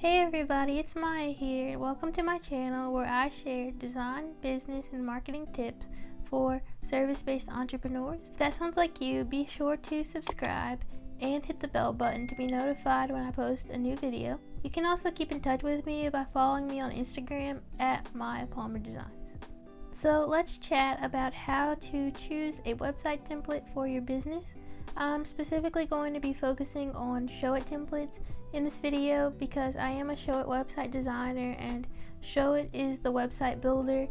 Hey everybody, it's Maya here. Welcome to my channel where I share design, business, and marketing tips for service-based entrepreneurs. If that sounds like you, be sure to subscribe and hit the bell button to be notified when I post a new video. You can also keep in touch with me by following me on Instagram at Maya Palmer Designs. So let's chat about how to choose a website template for your business. I'm specifically going to be focusing on Showit templates in this video because I am a Showit website designer, and Showit is the website builder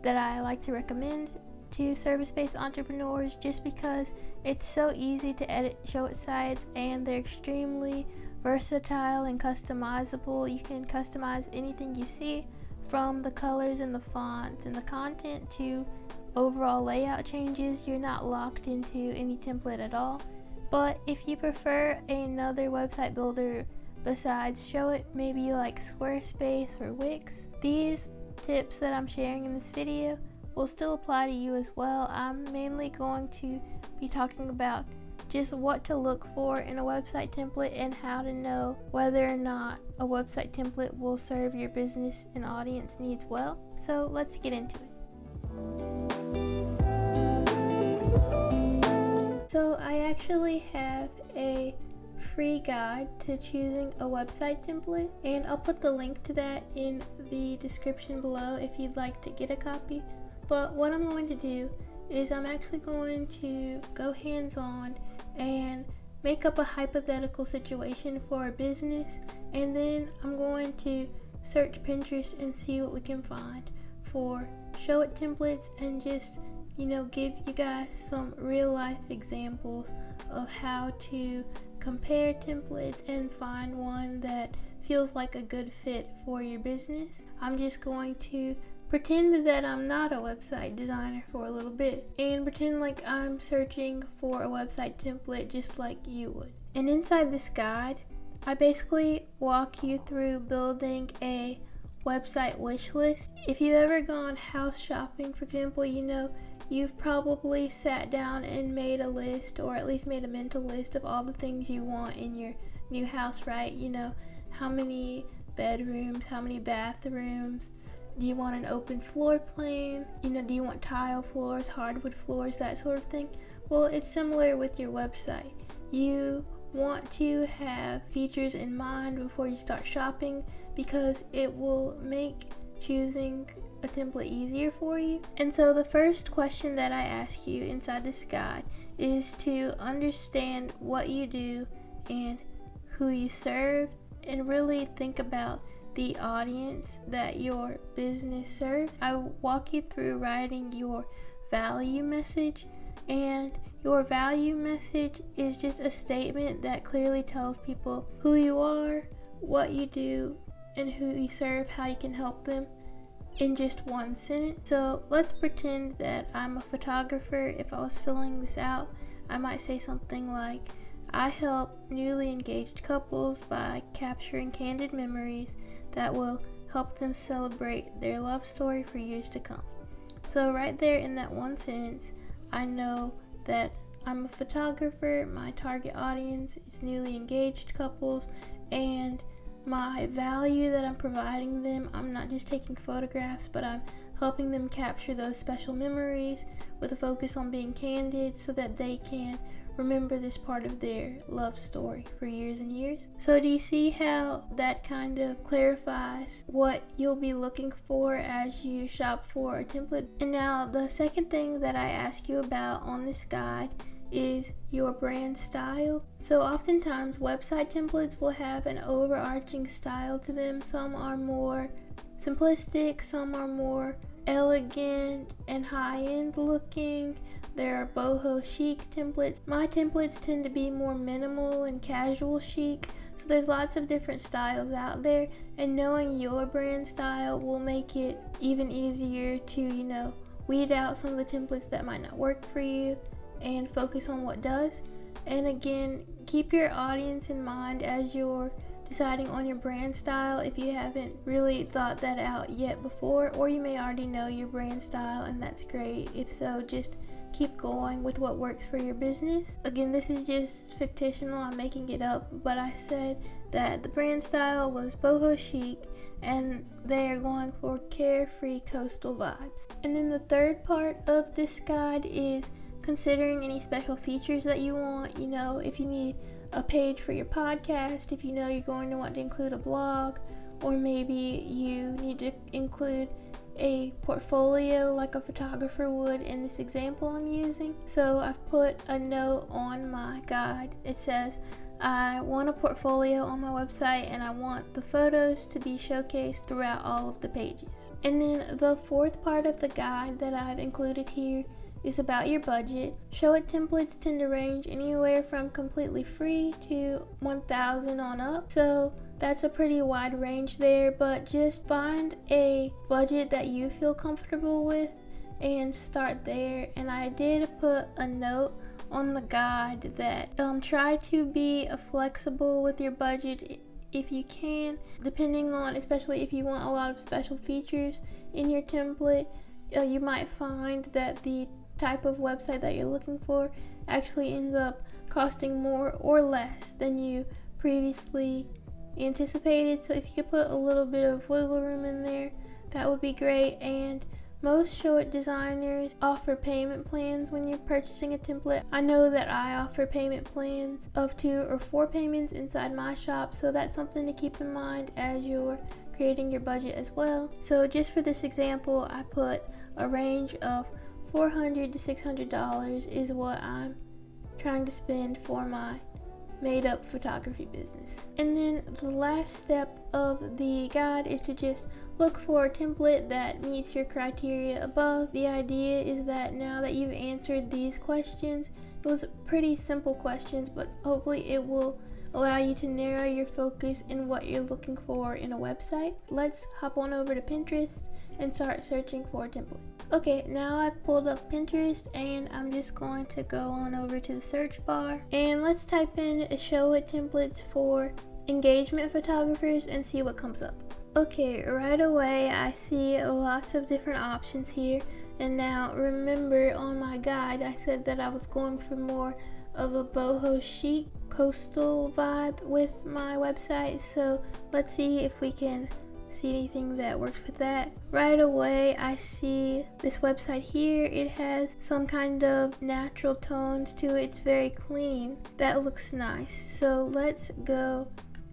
that I like to recommend to service-based entrepreneurs just because it's so easy to edit Showit sites and they're extremely versatile and customizable. You can customize anything you see, from the colors and the fonts and the content to overall layout changes. You're not locked into any template at all. But if you prefer another website builder besides Showit, maybe like Squarespace or Wix, these tips that I'm sharing in this video will still apply to you as well. I'm mainly going to be talking about just what to look for in a website template and how to know whether or not a website template will serve your business and audience needs well. So let's get into it. So I actually have a free guide to choosing a website template, and I'll put the link to that in the description below if you'd like to get a copy. But what I'm going to do is I'm actually going to go hands-on and make up a hypothetical situation for a business, and then I'm going to search Pinterest and see what we can find for Showit templates and just give you guys some real life examples of how to compare templates and find one that feels like a good fit for your business. I'm just going to pretend that I'm not a website designer for a little bit and pretend like I'm searching for a website template just like you would. And inside this guide, I basically walk you through building a website wish list. If you've ever gone house shopping, for example, you've probably sat down and made a list, or at least made a mental list of all the things you want in your new house, right? How many bedrooms, how many bathrooms. Do you want an open floor plan? Do you want tile floors, hardwood floors, that sort of thing? Well, it's similar with your website. You want to have features in mind before you start shopping because it will make choosing a template easier for you. And so the first question that I ask you inside this guide is to understand what you do and who you serve, and really think about the audience that your business serves. I walk you through writing your value message, and your value message is just a statement that clearly tells people who you are, what you do, and who you serve, how you can help them in just one sentence. So let's pretend that I'm a photographer. If I was filling this out, I might say something like, I help newly engaged couples by capturing candid memories that will help them celebrate their love story for years to come. So right there in that one sentence, I know that I'm a photographer, my target audience is newly engaged couples, and my value that I'm providing them, I'm not just taking photographs, but I'm helping them capture those special memories with a focus on being candid so that they can remember this part of their love story for years and years. So do you see how that kind of clarifies what you'll be looking for as you shop for a template? And now the second thing that I ask you about on this guide is your brand style. So oftentimes website templates will have an overarching style to them. Some are more simplistic, some are more elegant and high-end looking. There are boho chic templates. My templates tend to be more minimal and casual chic. So there's lots of different styles out there, and knowing your brand style will make it even easier to, weed out some of the templates that might not work for you and focus on what does. And again, keep your audience in mind as you're deciding on your brand style if you haven't really thought that out yet before, or you may already know your brand style, and that's great. If so, just keep going with what works for your business. Again, this is just fictional, I'm making it up, but I said that the brand style was boho chic and they're going for carefree coastal vibes. And then the third part of this guide is considering any special features that you want. If you need a page for your podcast, if you're going to want to include a blog, or maybe you need to include a portfolio like a photographer would in this example I'm using. So I've put a note on my guide. It says, I want a portfolio on my website and I want the photos to be showcased throughout all of the pages. And then the fourth part of the guide that I've included here is about your budget. Showit templates tend to range anywhere from completely free to $1,000 on up. So that's a pretty wide range there, but just find a budget that you feel comfortable with and start there. And I did put a note on the guide that try to be flexible with your budget if you can, depending on, especially if you want a lot of special features in your template. You might find that the type of website that you're looking for actually ends up costing more or less than you previously anticipated. So if you could put a little bit of wiggle room in there, that would be great. And most Showit designers offer payment plans when you're purchasing a template. I know that I offer payment plans of 2 or 4 payments inside my shop, so that's something to keep in mind as you're creating your budget as well. So just for this example, I put a range of $400 to $600 is what I'm trying to spend for my made-up photography business. And then the last step of the guide is to just look for a template that meets your criteria above. The idea is that now that you've answered these questions, it was pretty simple questions, but hopefully it will allow you to narrow your focus in what you're looking for in a website. Let's hop on over to Pinterest and start searching for a template. Okay, now I've pulled up Pinterest and I'm just going to go on over to the search bar and let's type in Showit templates for engagement photographers and see what comes up. Okay, right away I see lots of different options here. And now remember, on my guide I said that I was going for more of a boho chic coastal vibe with my website. So let's see if we can see anything that works with that. Right away I see this website here. It has some kind of natural tones to it. It's very clean. That looks nice. So let's go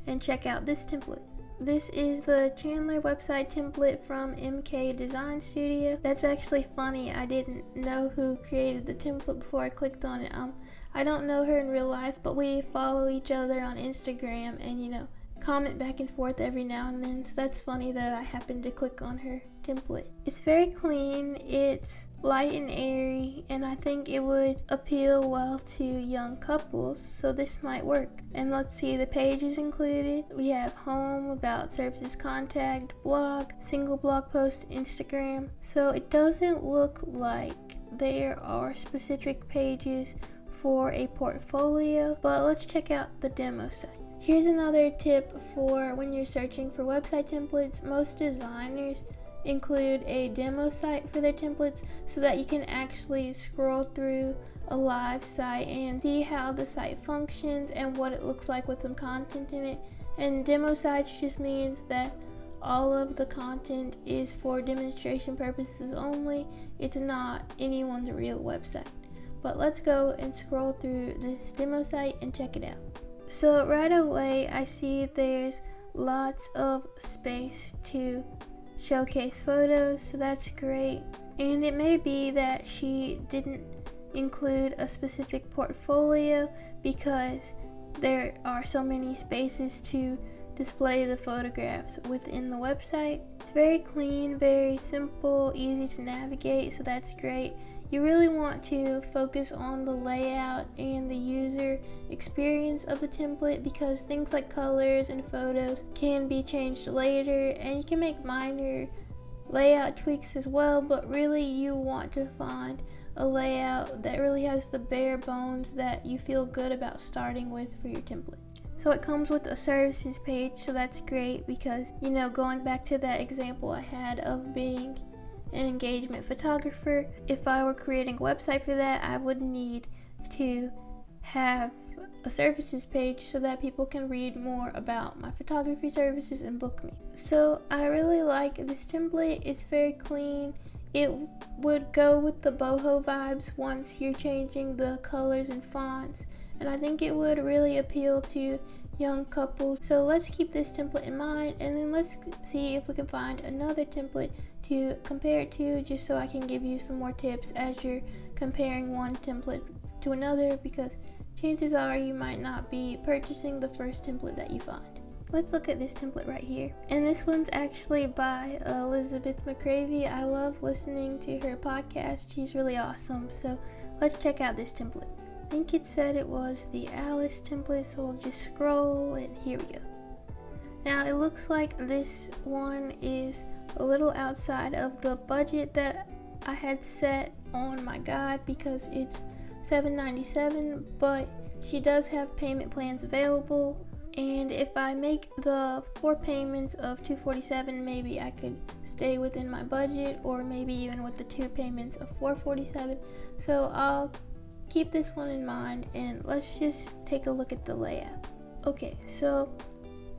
and check out this template. This is the Chandler website template from MK Design Studio. That's actually funny. I didn't know who created the template before I clicked on it. I don't know her in real life, but we follow each other on Instagram and comment back and forth every now and then, so that's funny that I happened to click on her template. It's very clean, it's light and airy, and I think it would appeal well to young couples, so this might work. And let's see the pages included. We have home, about services, contact, blog, single blog post, Instagram. So it doesn't look like there are specific pages for a portfolio, but let's check out the demo site. Here's another tip for when you're searching for website templates. Most designers include a demo site for their templates so that you can actually scroll through a live site and see how the site functions and what it looks like with some content in it. And demo sites just means that all of the content is for demonstration purposes only. It's not anyone's real website. But let's go and scroll through this demo site and check it out. So right away I see there's lots of space to showcase photos, so that's great. And it may be that she didn't include a specific portfolio because there are so many spaces to display the photographs within the website. It's very clean, very simple, easy to navigate, so that's great. You really want to focus on the layout and the user experience of the template because things like colors and photos can be changed later, and you can make minor layout tweaks as well, but really you want to find a layout that really has the bare bones that you feel good about starting with for your template. So it comes with a services page, so that's great because, going back to that example I had of being an engagement photographer, if I were creating a website for that, I would need to have a services page so that people can read more about my photography services and book me. So I really like this template. It's very clean. It would go with the boho vibes once you're changing the colors and fonts, and I think it would really appeal to young couples. So let's keep this template in mind, and then let's see if we can find another template to compare it to, just so I can give you some more tips as you're comparing one template to another, because chances are you might not be purchasing the first template that you find. Let's look at this template right here, and this one's actually by Elizabeth McCravey. I love listening to her podcast. She's really awesome. So let's check out this template. I think it said it was the Alice template, so we'll just scroll, and here we go. Now it looks like this one is a little outside of the budget that I had set on my guide, because it's $7.97, but she does have payment plans available, and if I make the 4 payments of $247, maybe I could stay within my budget, or maybe even with the 2 payments of $447. So I'll keep this one in mind, and let's just take a look at the layout. Okay, so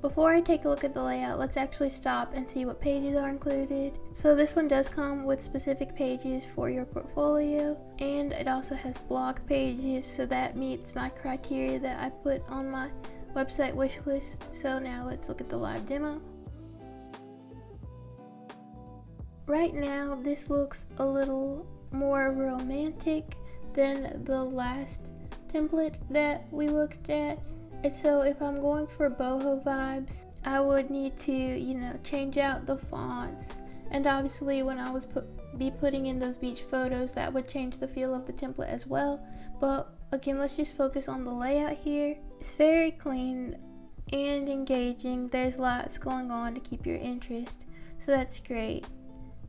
before I take a look at the layout, let's actually stop and see what pages are included. So this one does come with specific pages for your portfolio, and it also has blog pages, so that meets my criteria that I put on my website wish list. So now let's look at the live demo. Right now this looks a little more romantic than the last template that we looked at. And so if I'm going for boho vibes, I would need to, change out the fonts. And obviously when I was putting in those beach photos, that would change the feel of the template as well. But again, let's just focus on the layout here. It's very clean and engaging. There's lots going on to keep your interest, so that's great.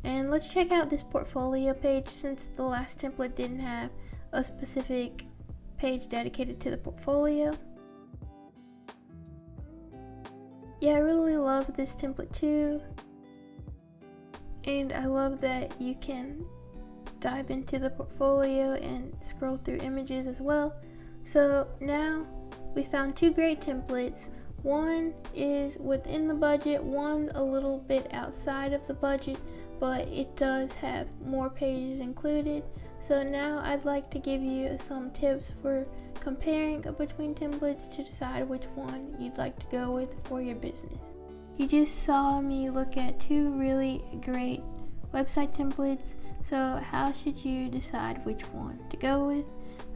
And let's check out this portfolio page, since the last template didn't have a specific page dedicated to the portfolio. Yeah, I really love this template too, and I love that you can dive into the portfolio and scroll through images as well. So now we found 2 great templates. One is within the budget, one's a little bit outside of the budget, but it does have more pages included. So now I'd like to give you some tips for comparing between templates to decide which one you'd like to go with for your business. You just saw me look at 2 really great website templates, so how should you decide which one to go with?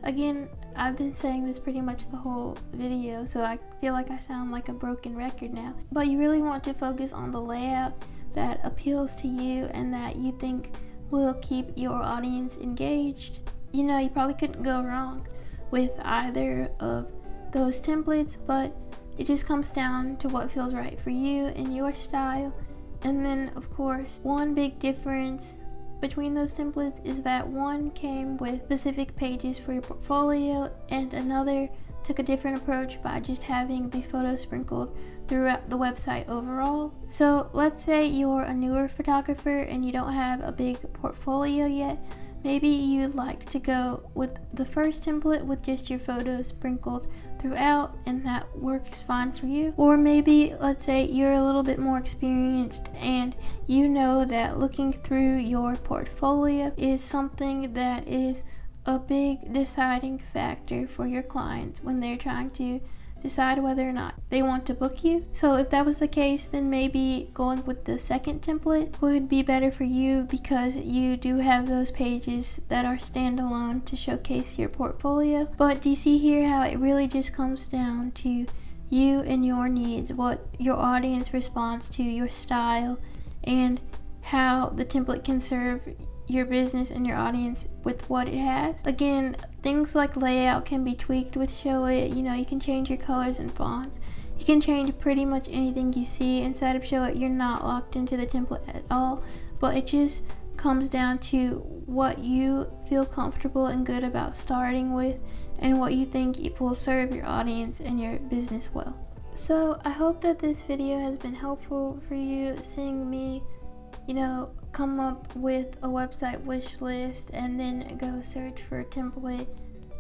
Again, I've been saying this pretty much the whole video, so I feel like I sound like a broken record now. But you really want to focus on the layout that appeals to you and that you think will keep your audience engaged. You probably couldn't go wrong with either of those templates, but it just comes down to what feels right for you and your style. And then of course, one big difference between those templates is that one came with specific pages for your portfolio, and another took a different approach by just having the photos sprinkled throughout the website overall. So let's say you're a newer photographer and you don't have a big portfolio yet. Maybe you'd like to go with the first template with just your photos sprinkled throughout, and that works fine for you. Or maybe, let's say you're a little bit more experienced and you know that looking through your portfolio is something that is a big deciding factor for your clients when they're trying to decide whether or not they want to book you. So if that was the case, then maybe going with the second template would be better for you, because you do have those pages that are standalone to showcase your portfolio. But do you see here how it really just comes down to you and your needs, what your audience responds to, your style, and how the template can serve your business and your audience with what it has. Again, things like layout can be tweaked with Showit. You can change your colors and fonts. You can change pretty much anything you see inside of Showit. You're not locked into the template at all, but it just comes down to what you feel comfortable and good about starting with, and what you think it will serve your audience and your business well. So I hope that this video has been helpful for you, seeing me come up with a website wish list and then go search for a template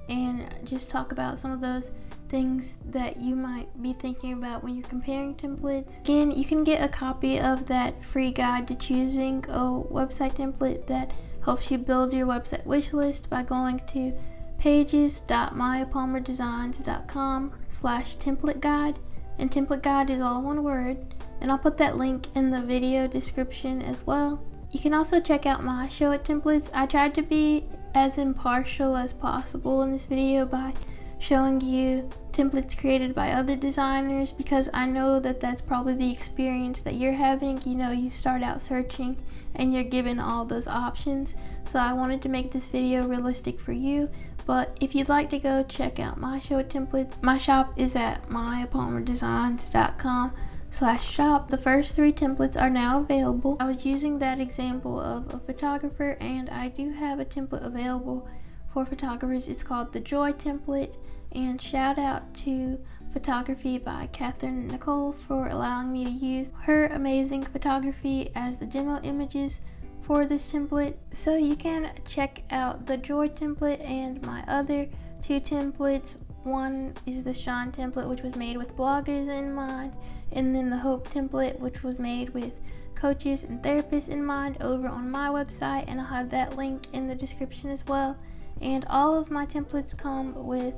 and just talk about some of those things that you might be thinking about when you're comparing templates. Again, you can get a copy of that free guide to choosing a website template that helps you build your website wish list by going to pages.myapalmerdesigns.com/template guide, and template guide is all one word, and I'll put that link in the video description as well. You can also check out my Showit templates. I tried to be as impartial as possible in this video by showing you templates created by other designers, because I know that that's probably the experience that you're having. You know, you start out searching and you're given all those options, so I wanted to make this video realistic for you. But if you'd like to go check out my Showit templates, my shop is at myapalmerdesigns.com/shop. The first 3 templates are now available. I was using that example of a photographer, and I do have a template available for photographers. It's called the Joy template, and shout out to Photography by Catherine Nicole for allowing me to use her amazing photography as the demo images for this template. So you can check out the Joy template and my other 2 templates. One is the Sean template, which was made with bloggers in mind, and then the Hope template, which was made with coaches and therapists in mind, over on my website, and I'll have that link in the description as well. And all of my templates come with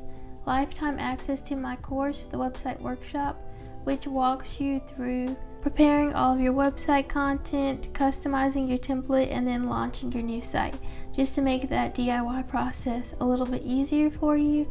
lifetime access to my course, the Website Workshop, which walks you through preparing all of your website content, customizing your template, and then launching your new site, just to make that DIY process a little bit easier for you.